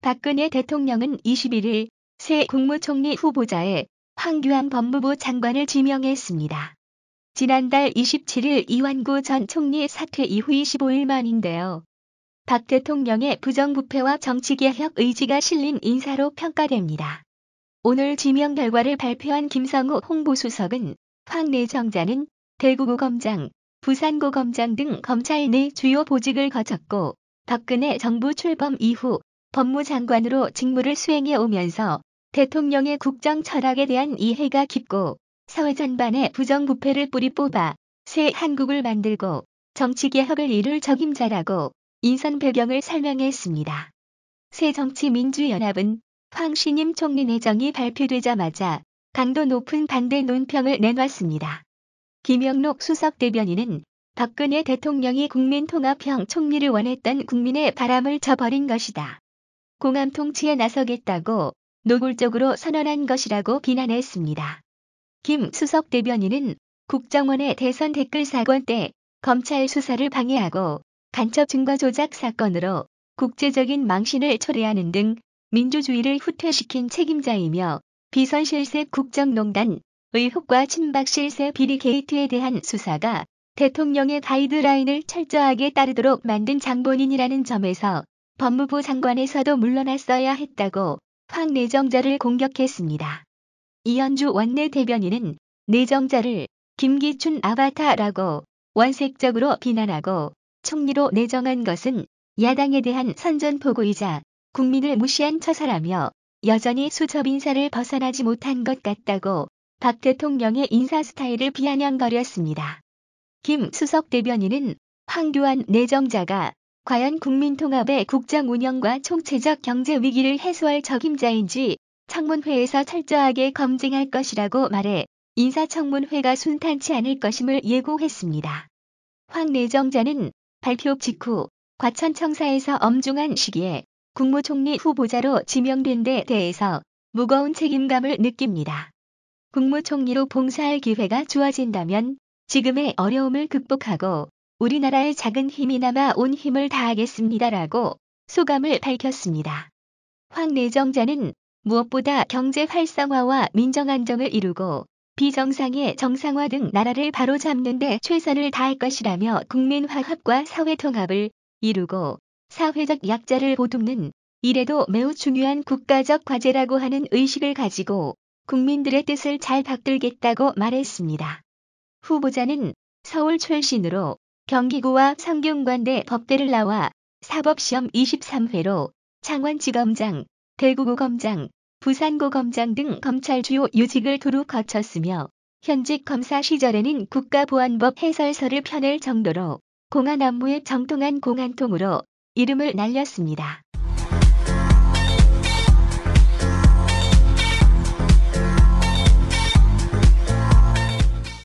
박근혜 대통령은 21일 새 국무총리 후보자에 황교안 법무부 장관을 지명했습니다. 지난달 27일 이완구 전 총리 사퇴 이후 25일 만인데요. 박 대통령의 부정부패와 정치개혁 의지가 실린 인사로 평가됩니다. 오늘 지명 결과를 발표한 김성우 홍보수석은 황 내정자는 대구고검장, 부산고검장 등 검찰 내 주요 보직을 거쳤고 박근혜 정부 출범 이후 법무장관으로 직무를 수행해 오면서 대통령의 국정 철학에 대한 이해가 깊고 사회 전반에 부정부패를 뿌리 뽑아 새 한국을 만들고 정치개혁을 이룰 적임자라고 인선 배경을 설명했습니다. 새정치민주연합은 황 신임 총리 내정이 발표되자마자 강도 높은 반대 논평을 내놨습니다. 김영록 수석 대변인은 박근혜 대통령이 국민통합형 총리를 원했던 국민의 바람을 저버린 것이다. 공안 통치에 나서겠다고 노골적으로 선언한 것이라고 비난했습니다. 김 수석 대변인은 국정원의 대선 댓글 사건 때 검찰 수사를 방해하고 간첩 증거 조작 사건으로 국제적인 망신을 초래하는 등 민주주의를 후퇴시킨 책임자이며 비선실세 국정농단, 의혹과 친박실세 비리 게이트에 대한 수사가 대통령의 가이드라인을 철저하게 따르도록 만든 장본인이라는 점에서 법무부 장관에서도 물러났어야 했다고 황 내정자를 공격했습니다. 이현주 원내대변인은 내정자를 김기춘 아바타라고 원색적으로 비난하고 총리로 내정한 것은 야당에 대한 선전포고이자 국민을 무시한 처사라며 여전히 수첩 인사를 벗어나지 못한 것 같다고 박 대통령의 인사 스타일을 비아냥거렸습니다. 김 수석 대변인은 황교안 내정자가 과연 국민통합의 국정 운영과 총체적 경제 위기를 해소할 적임자인지 청문회에서 철저하게 검증할 것이라고 말해 인사청문회가 순탄치 않을 것임을 예고했습니다. 황 내정자는 발표 직후 과천청사에서 엄중한 시기에 국무총리 후보자로 지명된 데 대해서 무거운 책임감을 느낍니다. 국무총리로 봉사할 기회가 주어진다면 지금의 어려움을 극복하고 우리나라의 작은 힘이나마 온 힘을 다하겠습니다라고 소감을 밝혔습니다. 황 내정자는 무엇보다 경제 활성화와 민정 안정을 이루고 비정상의 정상화 등 나라를 바로잡는 데 최선을 다할 것이라며 국민 화합과 사회 통합을 이루고 사회적 약자를 보듬는 이래도 매우 중요한 국가적 과제라고 하는 의식을 가지고 국민들의 뜻을 잘 받들겠다고 말했습니다. 후보자는 서울 출신으로 경기고와 성균관대 법대를 나와 사법시험 23회로 창원지검장, 대구고검장, 부산고검장 등 검찰 주요 요직을 두루 거쳤으며 현직 검사 시절에는 국가보안법 해설서를 펴낼 정도로 공안 업무에 정통한 공안통으로 이름을 날렸습니다.